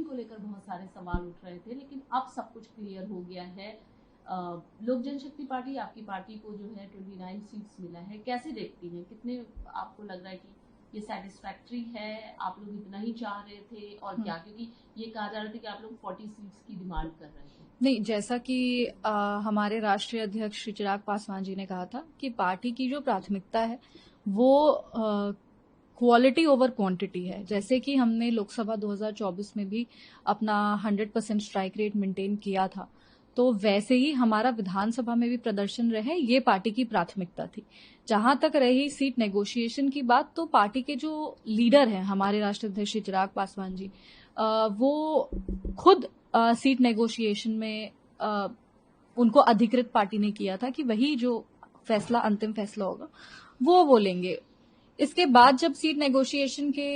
को लेकर बहुत सारे सवाल उठ रहे थे, लेकिन अब सब कुछ क्लियर हो गया है। लोक जनशक्ति पार्टी, आपकी पार्टी को जो है 29 सीट्स मिला है, कैसे देखती हैं? कितने आपको लग रहा है कि ये सेटिस्फैक्ट्री है? आप लोग इतना ही चाह रहे थे और क्या? क्योंकि ये कहा जा रहा था कि आप लोग 40 सीट्स की डिमांड कर रहे थे। नहीं, जैसा कि हमारे राष्ट्रीय अध्यक्ष श्री चिराग पासवान जी ने कहा था कि पार्टी की जो प्राथमिकता है वो क्वालिटी ओवर क्वांटिटी है। जैसे कि हमने लोकसभा 2024 में भी अपना 100% स्ट्राइक रेट मेंटेन किया था, तो वैसे ही हमारा विधानसभा में भी प्रदर्शन रहे, ये पार्टी की प्राथमिकता थी। जहां तक रही सीट नेगोशिएशन की बात, तो पार्टी के जो लीडर हैं हमारे राष्ट्रीय अध्यक्ष श्री चिराग पासवान जी, वो खुद सीट नेगोशिएशन में उनको अधिकृत पार्टी ने किया था कि वही जो फैसला, अंतिम फैसला होगा वो बोलेंगे। इसके बाद जब सीट नेगोशिएशन के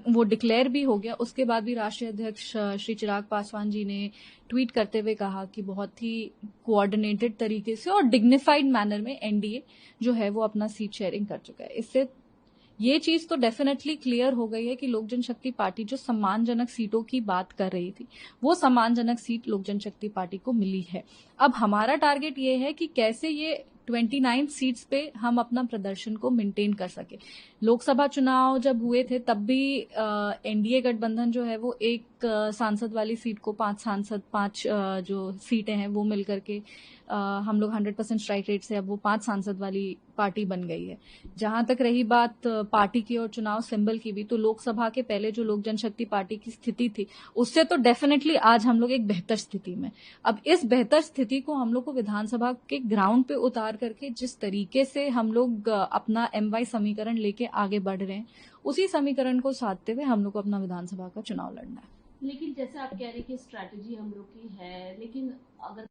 वो डिक्लेयर भी हो गया, उसके बाद भी राष्ट्रीय अध्यक्ष श्री चिराग पासवान जी ने ट्वीट करते हुए कहा कि बहुत ही कोऑर्डिनेटेड तरीके से और डिग्निफाइड मैनर में एनडीए जो है वो अपना सीट शेयरिंग कर चुका है। इससे ये चीज तो डेफिनेटली क्लियर हो गई है कि लोक जनशक्ति पार्टी जो सम्मानजनक सीटों की बात कर रही थी, वो सम्मानजनक सीट लोक जनशक्ति पार्टी को मिली है। अब हमारा टारगेट ये है कि कैसे ये 29 सीट्स पे हम अपना प्रदर्शन को मेंटेन कर सके। लोकसभा चुनाव जब हुए थे तब भी एनडीए गठबंधन जो है वो एक सांसद वाली सीट को 5 जो सीटें हैं वो मिलकर के हम लोग 100% स्ट्राइक रेट से अब वो 5 सांसद वाली पार्टी बन गई है। जहां तक रही बात पार्टी की और चुनाव सिंबल की भी, तो लोकसभा के पहले जो लोक जनशक्ति पार्टी की स्थिति थी उससे तो डेफिनेटली आज हम लोग एक बेहतर स्थिति में। अब इस बेहतर स्थिति को हम लोग को विधानसभा के ग्राउंड पे उतार करके जिस तरीके से हम लोग अपना MY समीकरण लेके आगे बढ़ रहे हैं, उसी समीकरण को साधते हुए हम लोग को अपना विधानसभा का चुनाव लड़ना है। लेकिन जैसे आप कह रहे हैं कि स्ट्रैटेजी हम लोग की है, लेकिन अगर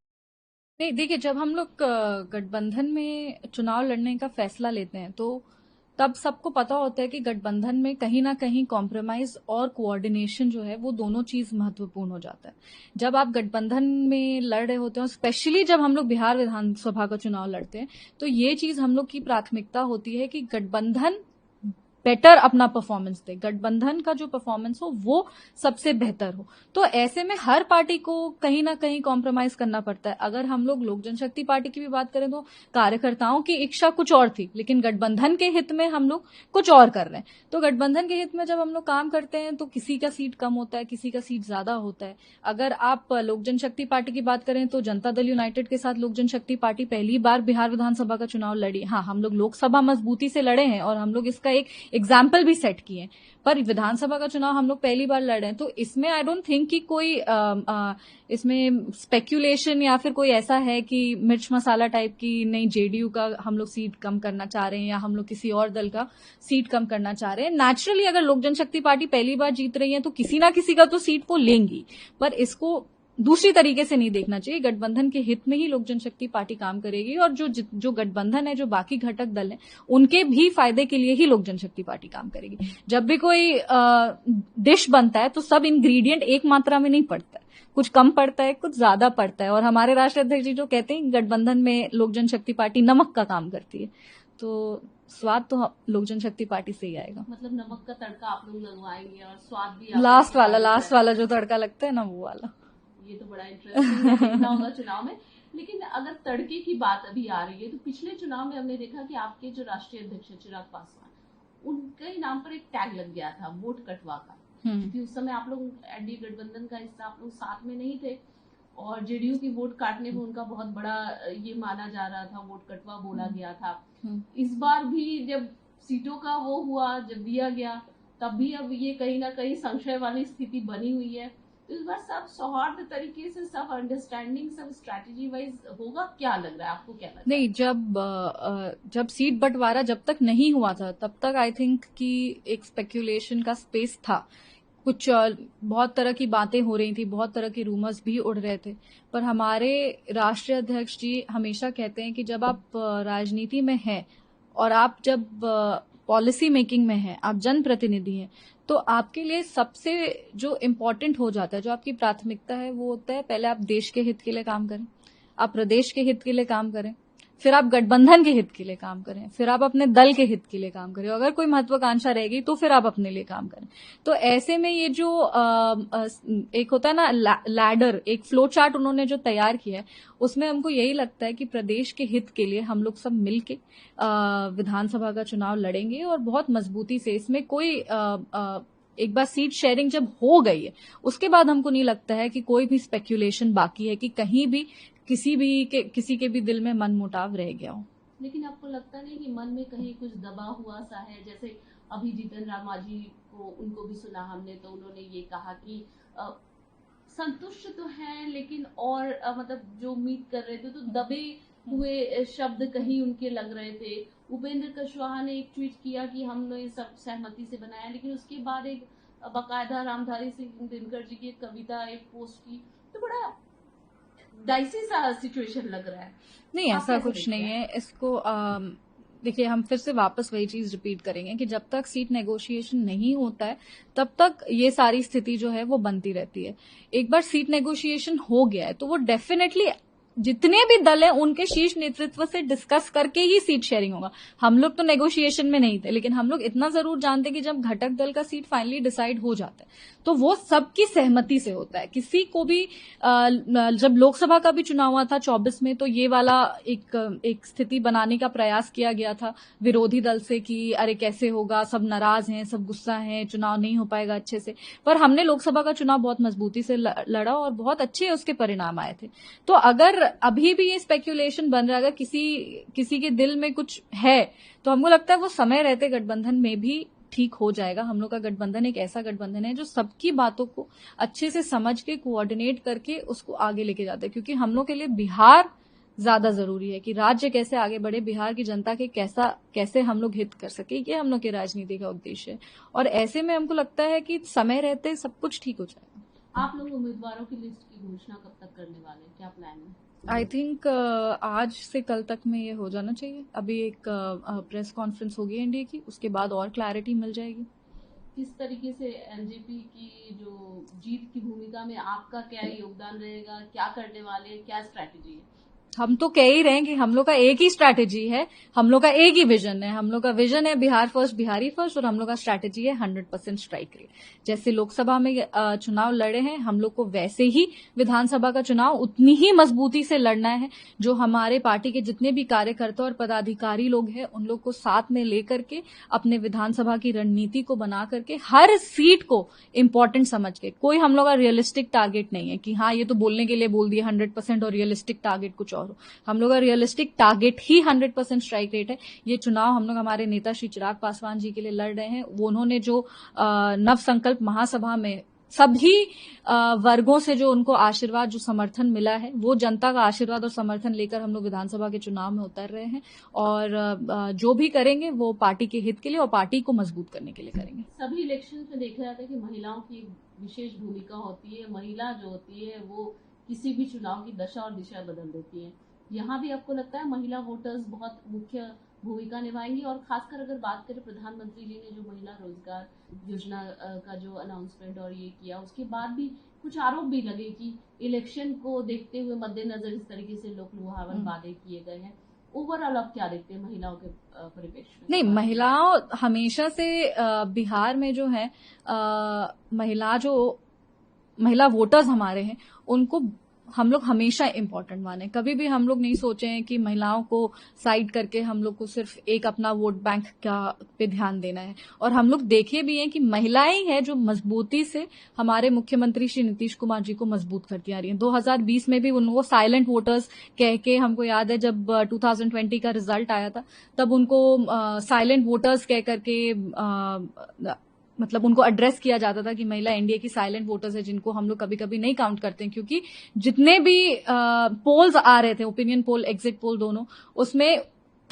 नहीं, देखिए, जब हम लोग गठबंधन में चुनाव लड़ने का फैसला लेते हैं तो तब सबको पता होता है कि गठबंधन में कहीं ना कहीं कॉम्प्रोमाइज और कोऑर्डिनेशन जो है वो दोनों चीज महत्वपूर्ण हो जाता है। जब आप गठबंधन में लड़ रहे होते हैं, स्पेशली जब हम लोग बिहार विधानसभा का चुनाव लड़ते हैं, तो ये चीज हम लोग की प्राथमिकता होती है कि गठबंधन बेटर अपना परफॉर्मेंस दे, गठबंधन का जो परफॉर्मेंस हो वो सबसे बेहतर हो। तो ऐसे में हर पार्टी को कहीं ना कहीं कॉम्प्रोमाइज करना पड़ता है। अगर हम लोग लोक जनशक्ति पार्टी की भी बात करें तो कार्यकर्ताओं की इच्छा कुछ और थी, लेकिन गठबंधन के हित में हम लोग कुछ और कर रहे हैं। तो गठबंधन के हित में जब हम लोग काम करते हैं तो किसी का सीट कम होता है, किसी का सीट ज्यादा होता है। अगर आप लोक जनशक्ति पार्टी की बात करें तो जनता दल यूनाइटेड के साथ लोक जनशक्ति पार्टी पहली बार बिहार विधानसभा का चुनाव लड़ी। हाँ, हम लोग लोकसभा मजबूती से लड़े हैं और हम लोग इसका एक एग्जाम्पल भी सेट किए, पर विधानसभा का चुनाव हम लोग पहली बार लड़ रहे हैं। तो इसमें आई डोंट थिंक कि कोई इसमें स्पेक्यूलेशन या फिर कोई ऐसा है कि मिर्च मसाला टाइप की, नहीं जेडीयू का हम लोग सीट कम करना चाह रहे हैं या हम लोग किसी और दल का सीट कम करना चाह रहे हैं। नेचुरली अगर लोक जनशक्ति पार्टी पहली बार जीत रही है तो किसी ना किसी का तो सीट वो लेंगी, पर इसको दूसरी तरीके से नहीं देखना चाहिए। गठबंधन के हित में ही लोक जनशक्ति पार्टी काम करेगी और जो गठबंधन है, जो बाकी घटक दल हैं, उनके भी फायदे के लिए ही लोक जनशक्ति पार्टी काम करेगी। जब भी कोई डिश बनता है तो सब इंग्रेडिएंट एक मात्रा में नहीं पड़ता है, कुछ कम पड़ता है, कुछ ज्यादा पड़ता है। और हमारे राष्ट्रीय अध्यक्ष जी जो कहते हैं गठबंधन में लोक जनशक्ति पार्टी नमक का काम करती है, तो स्वाद तो लोक जनशक्ति पार्टी से ही आएगा। मतलब नमक का तड़का आप लोग लगवाएंगे और स्वाद भी लास्ट वाला जो तड़का लगता है ना, वो वाला। ये तो बड़ा इंटरेस्टिंग देखना होगा चुनाव में। लेकिन अगर तड़के की बात अभी आ रही है तो पिछले चुनाव में हमने देखा कि आपके जो राष्ट्रीय अध्यक्ष चिराग पासवान, उनके नाम पर एक टैग लग गया था वोट कटवा का, क्योंकि उस समय आप लोग एनडीए गठबंधन का हिस्सा, आप लोग साथ में नहीं थे और जेडीयू की वोट काटने में उनका बहुत बड़ा ये माना जा रहा था, वोट कटवा बोला गया था। इस बार भी जब सीटों का वो हुआ, जब दिया गया, तब भी अब ये कहीं ना कहीं संशय वाली स्थिति बनी हुई है। इस बार सब सौहार्द तरीके से, सब अंडरस्टैंडिंग, सब स्ट्रैटेजी वाइज होगा, क्या लग रहा है आपको? क्या लग रहा है? नहीं, जब सीट बंटवारा जब तक नहीं हुआ था तब तक आई थिंक कि एक स्पेक्यूलेशन का स्पेस था। कुछ बहुत तरह की बातें हो रही थी, बहुत तरह के रूमर्स भी उड़ रहे थे, पर हमारे राष्ट्रीय अध्यक्ष जी हमेशा कहते हैं कि जब आप राजनीति में हैं और आप जब पॉलिसी मेकिंग में हैं, आप जनप्रतिनिधि हैं, तो आपके लिए सबसे जो इम्पोर्टेंट हो जाता है, जो आपकी प्राथमिकता है, वो होता है पहले आप देश के हित के लिए काम करें, आप प्रदेश के हित के लिए काम करें, फिर आप गठबंधन के हित के लिए काम करें, फिर आप अपने दल के हित के लिए काम करें, अगर कोई महत्वाकांक्षा रहेगी तो फिर आप अपने लिए काम करें। तो ऐसे में ये जो एक होता है ना लैडर, एक फ्लो चार्ट उन्होंने जो तैयार किया है, उसमें हमको यही लगता है कि प्रदेश के हित के लिए हम लोग सब मिलके विधानसभा का चुनाव लड़ेंगे और बहुत मजबूती से। इसमें कोई एक बार सीट शेयरिंग जब हो गई है उसके बाद हमको नहीं लगता है कि कोई भी स्पेक्यूलेशन बाकी है कि कहीं भी किसी के भी दिल में मनमुटाव रह गया हो। लेकिन आपको लगता नहीं कि मन में कहीं कुछ दबा हुआ सा है? जैसे अभी जीतन राम मांझी को, उनको भी सुना हमने, तो उन्होंने ये कहा कि संतुष्ट तो हैं लेकिन और मतलब जो उम्मीद कर रहे थे तो दबे हुए शब्द कहीं उनके लग रहे थे। उपेंद्र कुशवाहा ने एक ट्वीट किया कि हमने सब सहमति से बनाया, लेकिन उसके बाद एक बाकायदा रामधारी सिंह दिनकर जी की एक कविता, एक पोस्ट की, तो बड़ा डाइसी सा सिचुएशन लग रहा है। नहीं, ऐसा कुछ नहीं है। इसको देखिए, हम फिर से वापस वही चीज रिपीट करेंगे कि जब तक सीट नेगोशिएशन नहीं होता है तब तक ये सारी स्थिति जो है वो बनती रहती है। एक बार सीट नेगोशिएशन हो गया है तो वो डेफिनेटली जितने भी दल हैं उनके शीर्ष नेतृत्व से डिस्कस करके ही सीट शेयरिंग होगा। हम लोग तो नेगोशिएशन में नहीं थे, लेकिन हम लोग इतना जरूर जानते कि जब घटक दल का सीट फाइनली डिसाइड हो जाता है तो वो सबकी सहमति से होता है। किसी को भी जब लोकसभा का भी चुनाव हुआ था 24 में, तो ये वाला एक स्थिति बनाने का प्रयास किया गया था विरोधी दल से कि अरे कैसे होगा, सब नाराज हैं, सब गुस्सा हैं, चुनाव नहीं हो पाएगा अच्छे से। पर हमने लोकसभा का चुनाव बहुत मजबूती से लड़ा और बहुत अच्छे उसके परिणाम आए थे। तो अगर अभी भी ये स्पेक्यूलेशन बन रहा है, अगर किसी के दिल में कुछ है, तो हमको लगता है वो समय रहते गठबंधन में भी ठीक हो जाएगा। हम लोग का गठबंधन एक ऐसा गठबंधन है जो सबकी बातों को अच्छे से समझ के कोऑर्डिनेट करके उसको आगे लेके जाता है, क्योंकि हम लोग के लिए बिहार ज्यादा जरूरी है कि राज्य कैसे आगे बढ़े, बिहार की जनता के कैसे हम लोग हित कर सके, ये हम लोग के राजनीति का उद्देश्य है। और ऐसे में हमको लगता है कि समय रहते सब कुछ ठीक हो जाएगा। आप लोग उम्मीदवारों की लिस्ट की घोषणा कब तक करने वाले हैं, क्या प्लान है? आई थिंक आज से कल तक में ये हो जाना चाहिए। अभी एक प्रेस कॉन्फ्रेंस होगी एनडीए की, उसके बाद और क्लैरिटी मिल जाएगी। किस तरीके से एलजेपी की जो जीत की भूमिका में आपका क्या योगदान रहेगा, क्या करने वाले हैं, क्या स्ट्रैटेजी है? हम तो कह ही रहे हैं कि हम लोग का एक ही स्ट्रैटेजी है, हम लोग का एक ही विजन है। हम लोग का विजन है बिहार फर्स्ट, बिहारी फर्स्ट, और हम लोग का स्ट्रैटेजी है 100% स्ट्राइक रेट। जैसे लोकसभा में चुनाव लड़े हैं हम लोग को, वैसे ही विधानसभा का चुनाव उतनी ही मजबूती से लड़ना है। जो हमारे पार्टी के जितने भी कार्यकर्ता और पदाधिकारी लोग हैं उन लोग को साथ में लेकर के अपने विधानसभा की रणनीति को बना करके हर सीट को इम्पोर्टेंट समझ के, कोई हम लोग का रियलिस्टिक टारगेट नहीं है कि हाँ ये तो बोलने के लिए बोल दिया 100% और रियलिस्टिक टारगेट कुछ और। हम लोग का रियलिस्टिक टारगेट ही 100% स्ट्राइक रेट है। ये चुनाव हम लोग हमारे नेता श्री चिराग पासवान जी के लिए लड़ रहे हैं। वो उन्होंने जो नव संकल्प महासभा में सभी वर्गों से जो उनको आशीर्वाद, जो समर्थन मिला है, वो जनता का आशीर्वाद और समर्थन लेकर हम लोग विधानसभा के चुनाव में उतर रहे हैं। और जो भी करेंगे वो पार्टी के हित के लिए और पार्टी को मजबूत करने के लिए करेंगे। सभी इलेक्शन में देखा जाता है कि महिलाओं की विशेष भूमिका होती है। महिला जो होती है वो किसी भी चुनाव की दशा और दिशा बदल देती है। यहाँ भी आपको लगता है महिला वोटर्स बहुत मुख्य भूमिका निभाएंगी? और खासकर अगर बात करें, प्रधानमंत्री जी ने जो महिला रोजगार योजना का जो अनाउंसमेंट और ये किया, उसके बाद भी कुछ आरोप भी लगे कि इलेक्शन को देखते हुए मद्देनजर इस तरीके से लोक लुभावन वादे किए गए हैं। ओवरऑल आप क्या देखते हैं महिलाओं के परिप्रेक्ष्य में? नहीं, महिलाओं हमेशा से बिहार में जो है महिला वोटर्स हमारे हैं, उनको हम लोग हमेशा इम्पोर्टेंट माने। कभी भी हम लोग नहीं सोचे हैं कि महिलाओं को साइड करके हम लोग को सिर्फ एक अपना वोट बैंक पे ध्यान देना है। और हम लोग देखे भी हैं कि महिलाएं ही हैं जो मजबूती से हमारे मुख्यमंत्री श्री नीतीश कुमार जी को मजबूत करती आ रही हैं। 2020 में भी उनको साइलेंट वोटर्स कह के, हमको याद है जब 2020 का रिजल्ट आया था तब उनको साइलेंट वोटर्स कह करके मतलब उनको एड्रेस किया जाता था कि महिला एनडीए की साइलेंट वोटर्स है, जिनको हम लोग कभी कभी नहीं काउंट करते हैं, क्योंकि जितने भी पोल्स आ रहे थे, ओपिनियन पोल, एग्जिट पोल दोनों, उसमें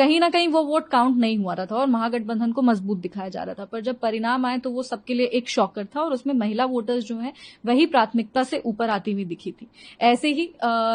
कहीं ना कहीं वो वोट काउंट नहीं हुआ रहा था और महागठबंधन को मजबूत दिखाया जा रहा था। पर जब परिणाम आए तो वो सबके लिए एक शॉकर था और उसमें महिला वोटर्स जो है वही प्राथमिकता से ऊपर आती हुई दिखी थी। ऐसे ही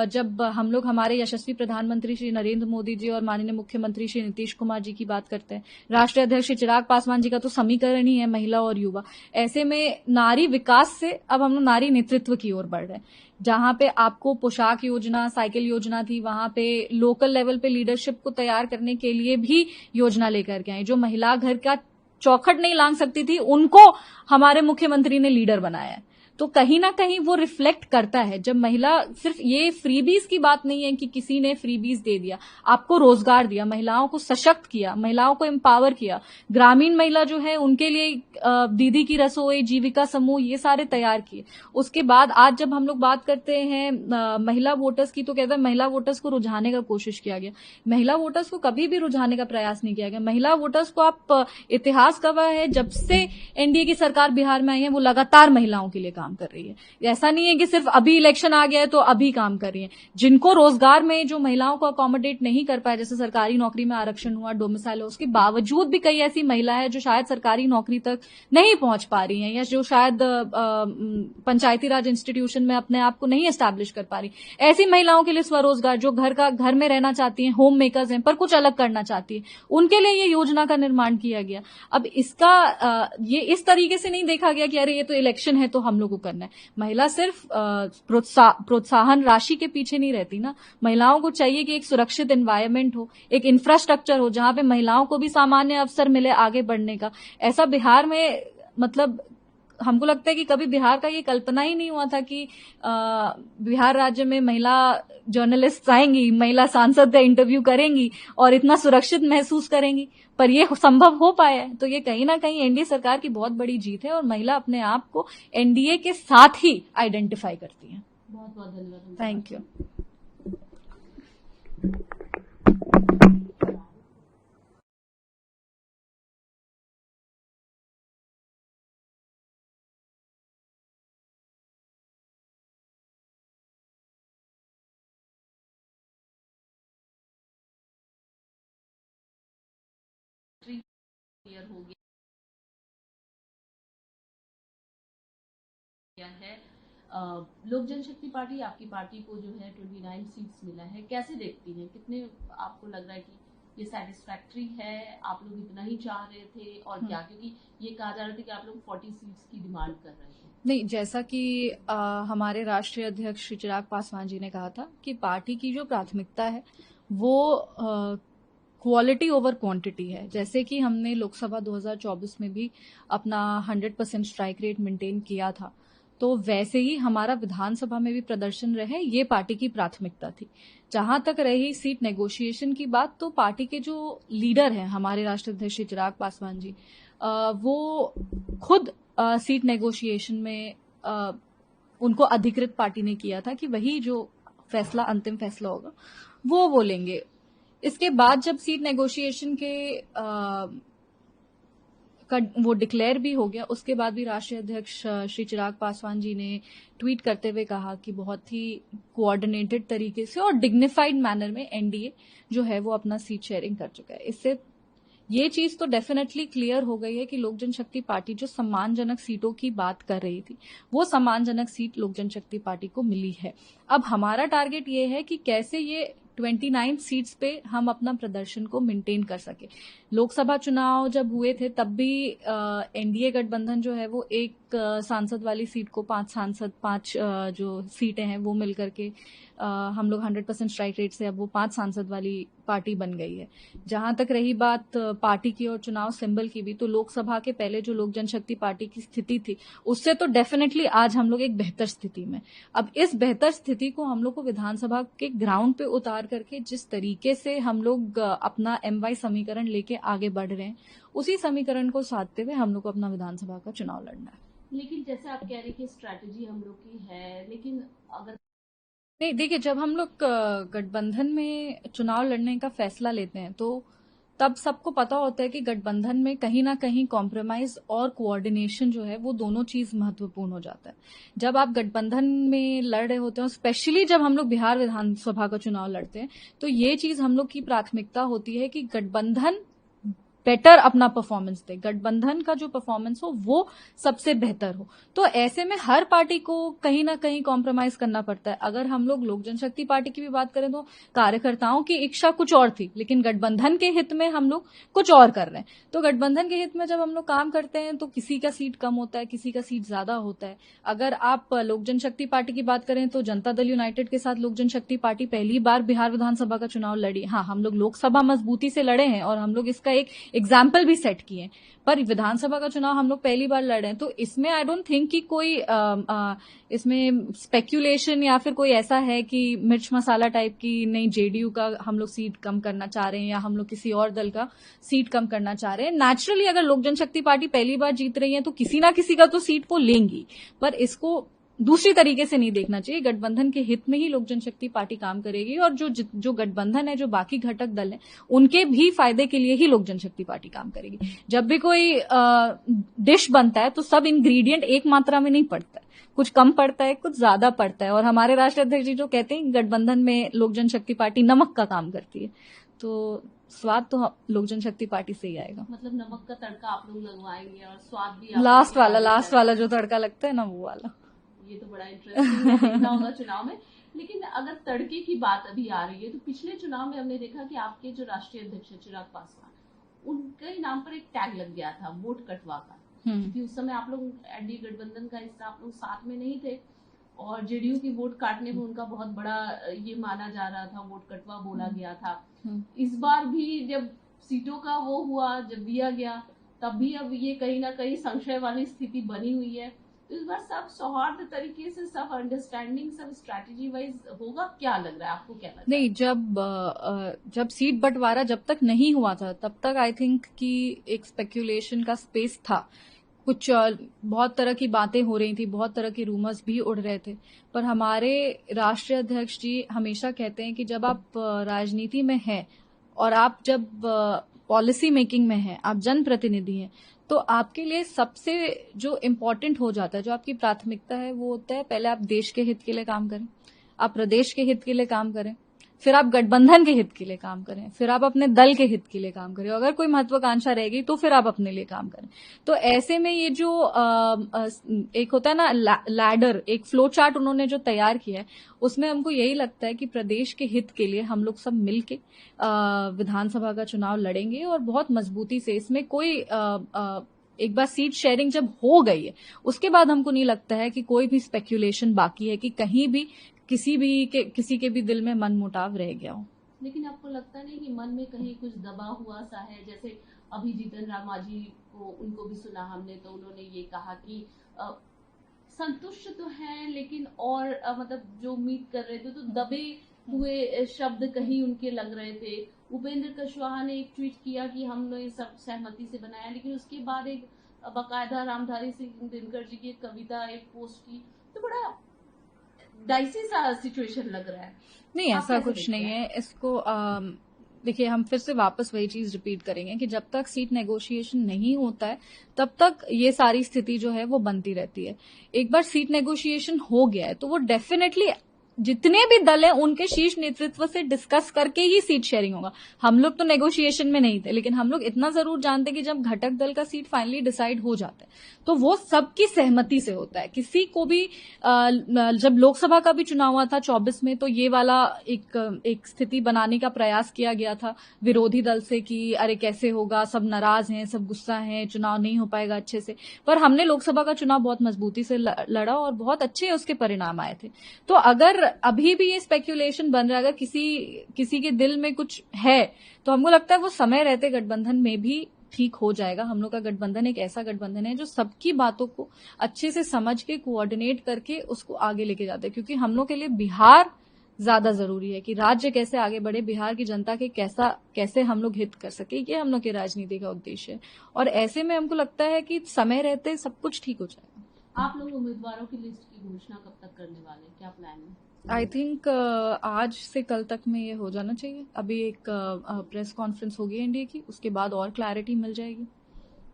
जब हम लोग हमारे यशस्वी प्रधानमंत्री श्री नरेंद्र मोदी जी और माननीय मुख्यमंत्री श्री नीतीश कुमार जी की बात करते हैं, राष्ट्रीय अध्यक्ष श्री चिराग पासवान जी का तो समीकरण ही है महिला और युवा। ऐसे में नारी विकास से अब हम लोग नारी नेतृत्व की ओर बढ़ रहे हैं। जहां पे आपको पोशाक योजना, साइकिल योजना थी, वहां पे लोकल लेवल पे लीडरशिप को तैयार करने के लिए भी योजना लेकर के आई। जो महिला घर का चौखट नहीं लांग सकती थी उनको हमारे मुख्यमंत्री ने लीडर बनाया है। तो कहीं ना कहीं वो रिफ्लेक्ट करता है। जब महिला, सिर्फ ये फ्रीबीज की बात नहीं है कि किसी ने फ्रीबीज दे दिया, आपको रोजगार दिया, महिलाओं को सशक्त किया, महिलाओं को एम्पावर किया। ग्रामीण महिला जो है उनके लिए दीदी की रसोई, जीविका समूह, ये सारे तैयार किए। उसके बाद आज जब हम लोग बात करते हैं महिला वोटर्स की, तो कहते हैं महिला वोटर्स को रुझाने का कोशिश किया गया। महिला वोटर्स को कभी भी रुझाने का प्रयास नहीं किया गया। महिला वोटर्स को आप इतिहास गवाह है, जब से एनडीए की सरकार बिहार में आई है वो लगातार महिलाओं के लिए काम कर रही है। ऐसा नहीं है कि सिर्फ अभी इलेक्शन आ गया है तो अभी काम कर रही है। जिनको रोजगार में जो महिलाओं को अकोमोडेट नहीं कर पाए, जैसे सरकारी नौकरी में आरक्षण हुआ, डोमिसाइल हो, उसके बावजूद भी कई ऐसी महिला है जो शायद सरकारी नौकरी तक नहीं पहुंच पा रही हैं या जो शायद पंचायती राज इंस्टीट्यूशन में अपने आप को नहीं एस्टैब्लिश कर पा रही। ऐसी महिलाओं के लिए स्वरोजगार, जो घर में रहना चाहती हैं, होम मेकर्स हैं, पर कुछ अलग करना चाहती है, उनके लिए ये योजना का निर्माण किया गया। अब इसका ये इस तरीके से नहीं देखा गया कि अरे ये तो इलेक्शन है तो हम लोग को करना है। महिला सिर्फ प्रोत्साहन राशि के पीछे नहीं रहती ना। महिलाओं को चाहिए कि एक सुरक्षित एनवायरनमेंट हो, एक इंफ्रास्ट्रक्चर हो जहां पे महिलाओं को भी सामान्य अवसर मिले आगे बढ़ने का। ऐसा बिहार में, मतलब हमको लगता है कि कभी बिहार का ये कल्पना ही नहीं हुआ था कि बिहार राज्य में महिला जर्नलिस्ट आएंगी, महिला सांसद का इंटरव्यू करेंगी और इतना सुरक्षित महसूस करेंगी। पर ये संभव हो पाया है, तो ये कहीं ना कहीं एनडीए सरकार की बहुत बड़ी जीत है और महिला अपने आप को एनडीए के साथ ही आइडेंटिफाई करती है। बहुत बहुत धन्यवाद। Thank you. क्लियर हो गया है। लोक जनशक्ति पार्टी, आपकी पार्टी को जो है 29 सीट्स मिला है, कैसे देखती हैं? कितने आपको लग रहा है कि ये सेटिस्फैक्ट्री है? आप लोग इतना ही चाह रहे थे और क्या? क्योंकि ये कहा जा रहा था कि आप लोग 40 सीट्स की डिमांड कर रहे थे। नहीं, जैसा कि हमारे राष्ट्रीय अध्यक्ष श्री चिराग पासवान जी ने कहा था कि पार्टी की जो प्राथमिकता है वो क्वालिटी ओवर क्वांटिटी है। जैसे कि हमने लोकसभा 2024 में भी अपना 100% स्ट्राइक रेट मेंटेन किया था, तो वैसे ही हमारा विधानसभा में भी प्रदर्शन रहे, ये पार्टी की प्राथमिकता थी। जहां तक रही सीट नेगोशिएशन की बात, तो पार्टी के जो लीडर हैं हमारे राष्ट्रीय अध्यक्ष श्री चिराग पासवान जी, वो खुद सीट नेगोशिएशन में उनको अधिकृत पार्टी ने किया था कि वही जो फैसला, अंतिम फैसला होगा वो बोलेंगे। इसके बाद जब सीट नेगोशिएशन के वो डिक्लेयर भी हो गया, उसके बाद भी राष्ट्रीय अध्यक्ष श्री चिराग पासवान जी ने ट्वीट करते हुए कहा कि बहुत ही कोऑर्डिनेटेड तरीके से और डिग्निफाइड मैनर में एनडीए जो है वो अपना सीट शेयरिंग कर चुका है। इससे ये चीज तो डेफिनेटली क्लियर हो गई है कि लोक जनशक्ति पार्टी जो सम्मानजनक सीटों की बात कर रही थी, वो सम्मानजनक सीट लोक जनशक्ति पार्टी को मिली है। अब हमारा टारगेट ये है कि कैसे ये 29 सीट्स पे हम अपना प्रदर्शन को मेंटेन कर सके। लोकसभा चुनाव जब हुए थे तब भी एनडीए गठबंधन जो है वो एक सांसद वाली सीट को 5 जो सीटें हैं वो मिलकर के हम लोग 100% स्ट्राइक रेट से अब वो 5 सांसद वाली पार्टी बन गई है। जहां तक रही बात पार्टी की और चुनाव सिंबल की भी, तो लोकसभा के पहले जो लोक जनशक्ति पार्टी की स्थिति थी उससे तो डेफिनेटली आज हम लोग एक बेहतर स्थिति में। अब इस बेहतर स्थिति को हम लोग को विधानसभा के ग्राउंड पे उतार करके जिस तरीके से हम लोग अपना MY समीकरण लेके आगे बढ़ रहे हैं, उसी समीकरण को साधते हुए हम लोग को अपना विधानसभा का चुनाव लड़ना है। लेकिन जैसे आप कह रहे कि स्ट्रैटेजी हम लोग की है, लेकिन अगर नहीं, देखिए, जब हम लोग गठबंधन में चुनाव लड़ने का फैसला लेते हैं तो तब सबको पता होता है कि गठबंधन में कहीं ना कहीं कॉम्प्रोमाइज और कोऑर्डिनेशन जो है वो दोनों चीज महत्वपूर्ण हो जाता है। जब आप गठबंधन में लड़ रहे होते हैं, स्पेशली जब हम लोग बिहार विधानसभा का चुनाव लड़ते हैं, तो ये चीज हम लोग की प्राथमिकता होती है कि गठबंधन बेटर अपना परफॉर्मेंस दे, गठबंधन का जो परफॉर्मेंस हो वो सबसे बेहतर हो। तो ऐसे में हर पार्टी को कहीं ना कहीं कॉम्प्रोमाइज करना पड़ता है। अगर हम लोग लोक जनशक्ति पार्टी की भी बात करें तो कार्यकर्ताओं की इच्छा कुछ और थी, लेकिन गठबंधन के हित में हम लोग कुछ और कर रहे हैं। तो गठबंधन के हित में जब हम लोग काम करते हैं तो किसी का सीट कम होता है, किसी का सीट ज्यादा होता है। अगर आप लोक जनशक्ति पार्टी की बात करें तो जनता दल यूनाइटेड के साथ लोक जनशक्ति पार्टी पहली बार बिहार विधानसभा का चुनाव लड़ी। हाँ, हम लोग लोकसभा मजबूती से लड़े हैं और हम लोग इसका एक एग्जाम्पल भी सेट किए, पर विधानसभा का चुनाव हम लोग पहली बार लड़ रहे हैं। तो इसमें आई डोंट थिंक कि कोई इसमें स्पेक्यूलेशन या फिर कोई ऐसा है कि मिर्च मसाला टाइप की नहीं, जेडीयू का हम लोग सीट कम करना चाह रहे हैं या हम लोग किसी और दल का सीट कम करना चाह रहे हैं। नेचुरली अगर लोक जनशक्ति पार्टी पहली बार जीत रही है तो किसी ना किसी का तो सीट वो लेंगी, पर इसको दूसरी तरीके से नहीं देखना चाहिए। गठबंधन के हित में ही लोक जनशक्ति पार्टी काम करेगी और जो गठबंधन है, जो बाकी घटक दल हैं, उनके भी फायदे के लिए ही लोक जनशक्ति पार्टी काम करेगी। जब भी कोई डिश बनता है तो सब इंग्रेडिएंट एक मात्रा में नहीं पड़ता है, कुछ कम पड़ता है, कुछ ज्यादा पड़ता है। और हमारे राष्ट्रीय अध्यक्ष जी जो कहते हैं गठबंधन में लोक जनशक्ति पार्टी नमक का काम करती है, तो स्वाद तो लोक जनशक्ति पार्टी से ही आएगा। मतलब नमक का तड़का आप लोग लगवाएंगे और स्वाद भी लास्ट वाला जो तड़का लगता है ना, वो वाला। ये तो बड़ा इंटरेस्टिंग देखना होगा चुनाव में। लेकिन अगर तड़के की बात अभी आ रही है तो पिछले चुनाव में हमने देखा कि आपके जो राष्ट्रीय अध्यक्ष चिराग पासवान, उनके नाम पर एक टैग लग गया था, वोट कटवा का, क्योंकि उस समय आप लोग एनडीए गठबंधन का हिस्सा, आप लोग साथ में नहीं थे और जेडीयू की वोट काटने में उनका बहुत बड़ा ये माना जा रहा था, वोट कटवा बोला गया था। इस बार भी जब सीटों का वो हुआ, जब दिया गया, तब भी अब ये कहीं ना कहीं संशय वाली स्थिति बनी हुई है। तो इस बार सब सौहार्द तरीके से, सब अंडरस्टैंडिंग, सब स्ट्रैटेजी वाइज होगा, क्या लग रहा है आपको? क्या लग रहा है? नहीं, जब सीट बंटवारा जब तक नहीं हुआ था तब तक आई थिंक कि एक स्पेक्यूलेशन का स्पेस था। कुछ बहुत तरह की बातें हो रही थी, बहुत तरह के रूमर्स भी उड़ रहे थे, पर हमारे राष्ट्रीय अध्यक्ष जी हमेशा कहते हैं कि जब आप राजनीति में हैं और आप जब पॉलिसी मेकिंग में हैं, आप जनप्रतिनिधि हैं, तो आपके लिए सबसे जो इम्पोर्टेंट हो जाता है, जो आपकी प्राथमिकता है, वो होता है पहले आप देश के हित के लिए काम करें, आप प्रदेश के हित के लिए काम करें, फिर आप गठबंधन के हित के लिए काम करें, फिर आप अपने दल के हित के लिए काम करें, अगर कोई महत्वाकांक्षा रहेगी तो फिर आप अपने लिए काम करें। तो ऐसे में ये जो एक होता है ना लैडर, एक फ्लो चार्ट उन्होंने जो तैयार किया है, उसमें हमको यही लगता है कि प्रदेश के हित के लिए हम लोग सब मिलके विधानसभा का चुनाव लड़ेंगे और बहुत मजबूती से। इसमें कोई एक बार सीट शेयरिंग जब हो गई है उसके बाद हमको नहीं लगता है कि कोई भी स्पेक्यूलेशन बाकी है कि कहीं भी किसी के भी दिल में मन मुटाव रह गया हो। लेकिन आपको लगता नहीं कि मन में कहीं कुछ दबा हुआ सा है? जैसे अभी जीतन राम मांझी को, उनको भी सुना हमने, तो उन्होंने ये कहा कि संतुष्ट तो है लेकिन और मतलब जो उम्मीद कर रहे थे तो दबे हुए शब्द कहीं उनके लग रहे थे। उपेंद्र कुशवाहा ने एक ट्वीट किया कि हमने ये सब सहमति से बनाया, लेकिन उसके बाद एक बाकायदा रामधारी सिंह दिनकर जी की एक कविता, एक पोस्ट की, तो बड़ा डाइसी सा सिचुएशन लग रहा है। नहीं, ऐसा कुछ नहीं है। इसको देखिए, हम फिर से वापस वही चीज रिपीट करेंगे कि जब तक सीट नेगोशिएशन नहीं होता है तब तक ये सारी स्थिति जो है वो बनती रहती है। एक बार सीट नेगोशिएशन हो गया है तो वो डेफिनेटली जितने भी दल हैं उनके शीर्ष नेतृत्व से डिस्कस करके ही सीट शेयरिंग होगा। हम लोग तो नेगोशिएशन में नहीं थे, लेकिन हम लोग इतना जरूर जानते कि जब घटक दल का सीट फाइनली डिसाइड हो जाता है तो वो सबकी सहमति से होता है। किसी को भी जब लोकसभा का भी चुनाव हुआ था 24 में, तो ये वाला एक स्थिति बनाने का प्रयास किया गया था विरोधी दल से कि अरे कैसे होगा, सब नाराज हैं, सब गुस्सा हैं, चुनाव नहीं हो पाएगा अच्छे से। पर हमने लोकसभा का चुनाव बहुत मजबूती से लड़ा और बहुत अच्छे उसके परिणाम आए थे। तो अगर अभी भी ये स्पेक्यूलेशन बन रहा है, अगर किसी के दिल में कुछ है, तो हमको लगता है वो समय रहते गठबंधन में भी ठीक हो जाएगा। हम लोग का गठबंधन एक ऐसा गठबंधन है जो सबकी बातों को अच्छे से समझ के कोऑर्डिनेट करके उसको आगे लेके जाते हैं, क्योंकि हम लोग के लिए बिहार ज्यादा जरूरी है कि राज्य कैसे आगे बढ़े, बिहार की जनता के कैसे हम लोग हित कर सके, ये हम लोग के राजनीति का उद्देश्य है। और ऐसे में हमको लगता है कि समय रहते सब कुछ ठीक हो जाएगा। आप लोग उम्मीदवारों की लिस्ट की घोषणा कब तक करने वाले हैं, क्या प्लान है? आई थिंक आज से कल तक में ये हो जाना चाहिए। अभी एक प्रेस कॉन्फ्रेंस होगी एनडीए की, उसके बाद और क्लैरिटी मिल जाएगी।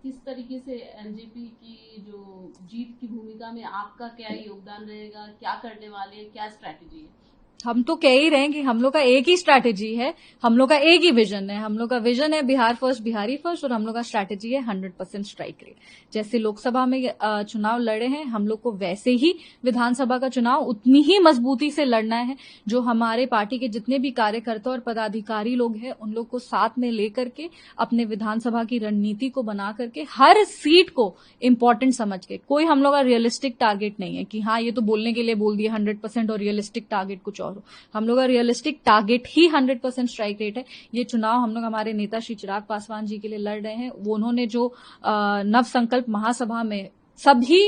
किस तरीके से एलजेपी की जो जीत की भूमिका में आपका क्या योगदान रहेगा, क्या करने वाले हैं, क्या स्ट्रैटेजी है? हम तो कह ही रहे हैं कि हम लोग का एक ही स्ट्रैटेजी है, हम लोग का एक ही विजन है। हम लोग का विजन है बिहार फर्स्ट, बिहारी फर्स्ट, और हम लोग का स्ट्रैटेजी है 100% स्ट्राइक रेट। जैसे लोकसभा में चुनाव लड़े हैं हम लोग को, वैसे ही विधानसभा का चुनाव उतनी ही मजबूती से लड़ना है। जो हमारे पार्टी के जितने भी कार्यकर्ता और पदाधिकारी लोग हैं उन लोग को साथ में लेकर के अपने विधानसभा की रणनीति को बना करके हर सीट को इम्पोर्टेंट समझ के, कोई हम लोग का रियलिस्टिक टारगेट नहीं है कि हाँ ये तो बोलने के लिए बोल दिया 100% और रियलिस्टिक टारगेट कुछ और। हम लोग का रियलिस्टिक टारगेट ही 100% स्ट्राइक रेट है। ये चुनाव हम लोग हमारे नेता श्री चिराग पासवान जी के लिए लड़ रहे हैं। वो उन्होंने जो नव संकल्प महासभा में सभी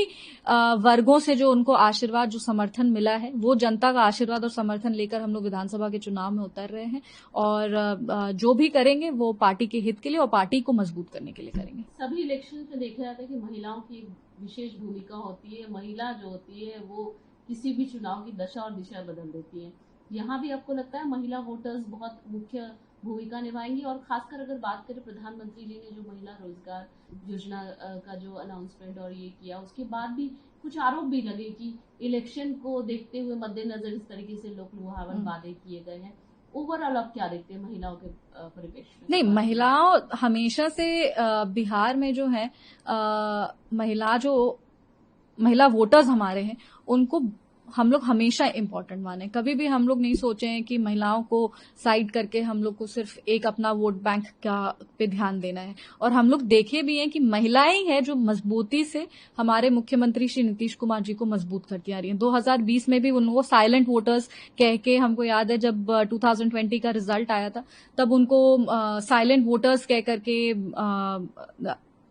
वर्गों से जो उनको आशीर्वाद, जो समर्थन मिला है, वो जनता का आशीर्वाद और समर्थन लेकर हम लोग विधानसभा के चुनाव में उतर रहे हैं। और जो भी करेंगे वो पार्टी के हित के लिए और पार्टी को मजबूत करने के लिए करेंगे। सभी इलेक्शन में देखा जाता है कि महिलाओं की एक विशेष भूमिका होती है। महिला जो होती है वो किसी भी चुनाव की दशा और दिशा बदल देती है। यहाँ भी आपको लगता है महिला वोटर्स बहुत मुख्य भूमिका निभाएंगी? और खासकर अगर बात करें, प्रधानमंत्री जी ने जो महिला रोजगार योजना का जो अनाउंसमेंट और ये किया, उसके बाद भी कुछ आरोप भी लगे कि इलेक्शन को देखते हुए मद्देनजर इस तरीके से लोक लुभावन वादे किए गए हैं। ओवरऑल आप क्या देखते हैं महिलाओं के परिप्रेक्ष्य में? नहीं, महिलाओं हमेशा से बिहार में जो है महिला वोटर्स हमारे हैं, उनको हम लोग हमेशा इम्पोर्टेंट माने। कभी भी हम लोग नहीं सोचे हैं कि महिलाओं को साइड करके हम लोग को सिर्फ एक अपना वोट बैंक का पे ध्यान देना है। और हम लोग देखे भी हैं कि महिलाएं हैं जो मजबूती से हमारे मुख्यमंत्री श्री नीतीश कुमार जी को मजबूत करती आ रही हैं। 2020 में भी उनको साइलेंट वोटर्स कह के, हमको याद है जब 2020 का रिजल्ट आया था तब उनको साइलेंट वोटर्स कह करके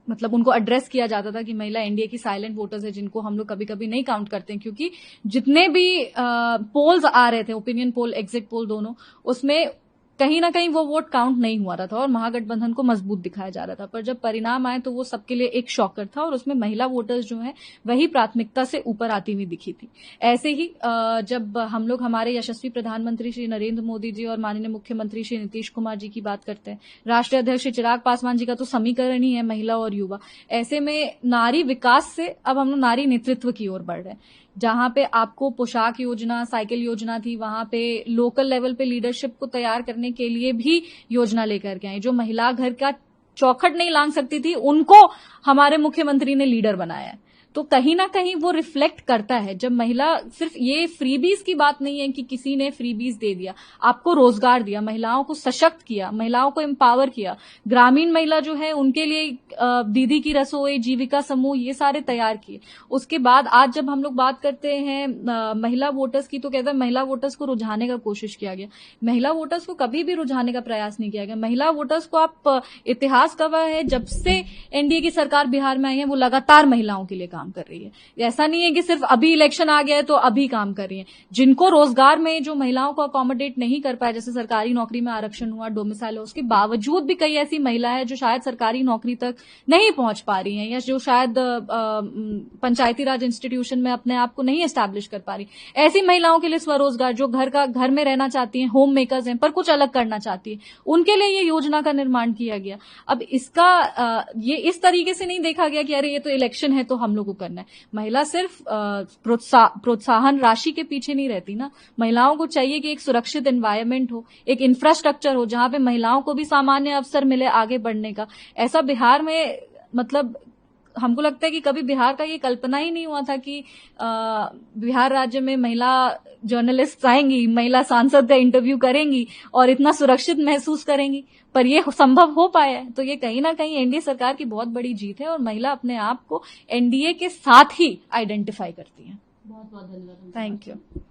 मतलब उनको एड्रेस किया जाता था कि महिला एनडीए की साइलेंट वोटर्स है, जिनको हम लोग कभी कभी नहीं काउंट करते हैं। क्योंकि जितने भी पोल्स आ रहे थे, ओपिनियन पोल, एग्जिट पोल दोनों, उसमें कहीं ना कहीं वो वोट काउंट नहीं हुआ था और महागठबंधन को मजबूत दिखाया जा रहा था। पर जब परिणाम आए तो वो सबके लिए एक शॉकर था और उसमें महिला वोटर्स जो है वही प्राथमिकता से ऊपर आती हुई दिखी थी। ऐसे ही जब हम लोग हमारे यशस्वी प्रधानमंत्री श्री नरेंद्र मोदी जी और माननीय मुख्यमंत्री श्री नीतीश कुमार जी की बात करते हैं, राष्ट्रीय अध्यक्ष चिराग पासवान जी का तो समीकरण ही है महिला और युवा। ऐसे में नारी विकास से अब हम लोग नारी नेतृत्व की ओर बढ़ रहे हैं। जहां पे आपको पोशाक योजना, साइकिल योजना थी, वहां पे लोकल लेवल पे लीडरशिप को तैयार करने के लिए भी योजना लेकर के आई। जो महिला घर का चौखट नहीं लांग सकती थी, उनको हमारे मुख्यमंत्री ने लीडर बनाया है। तो कहीं ना कहीं वो रिफ्लेक्ट करता है। जब महिला, सिर्फ ये फ्रीबीज की बात नहीं है कि किसी ने फ्रीबीज दे दिया, आपको रोजगार दिया, महिलाओं को सशक्त किया, महिलाओं को एम्पावर किया। ग्रामीण महिला जो है उनके लिए दीदी की रसोई, जीविका समूह, ये सारे तैयार किए। उसके बाद आज जब हम लोग बात करते हैं महिला वोटर्स की, तो कहते हैं महिला वोटर्स को रुझाने का कोशिश किया गया। महिला वोटर्स को कभी भी रुझाने का प्रयास नहीं किया गया। महिला वोटर्स को आप इतिहास गवाह है, जब से एनडीए की सरकार बिहार में आई है वो लगातार महिलाओं के लिए काम कर रही है। ऐसा नहीं है कि सिर्फ अभी इलेक्शन आ गया है तो अभी काम कर रही है। जिनको रोजगार में जो महिलाओं को अकोमोडेट नहीं कर पाए, जैसे सरकारी नौकरी में आरक्षण हुआ, डोमिसाइल हुआ, उसके बावजूद भी कई ऐसी महिलाएं हैं जो शायद सरकारी नौकरी तक नहीं पहुंच पा रही हैं या जो शायद पंचायती राज इंस्टीट्यूशन में अपने आप को नहीं एस्टैब्लिश कर पा रही। ऐसी महिलाओं के लिए स्वरोजगार, जो घर में रहना चाहती हैं, होम मेकर्स हैं, पर कुछ अलग करना चाहती है, उनके लिए ये योजना का निर्माण किया गया। अब इसका ये इस तरीके से नहीं देखा गया कि अरे ये तो इलेक्शन है तो हम लोग को करना है। महिला सिर्फ प्रोत्साहन राशि के पीछे नहीं रहती ना। महिलाओं को चाहिए कि एक सुरक्षित एनवायरनमेंट हो, एक इंफ्रास्ट्रक्चर हो जहां पे महिलाओं को भी सामान्य अवसर मिले आगे बढ़ने का। ऐसा बिहार में, मतलब हमको लगता है कि कभी बिहार का ये कल्पना ही नहीं हुआ था कि बिहार राज्य में महिला जर्नलिस्ट आएंगी, महिला सांसद का इंटरव्यू करेंगी और इतना सुरक्षित महसूस करेंगी। पर ये संभव हो पाया है, तो ये कहीं ना कहीं एनडीए सरकार की बहुत बड़ी जीत है और महिला अपने आप को एनडीए के साथ ही आइडेंटिफाई करती है। बहुत बहुत धन्यवाद। Thank you.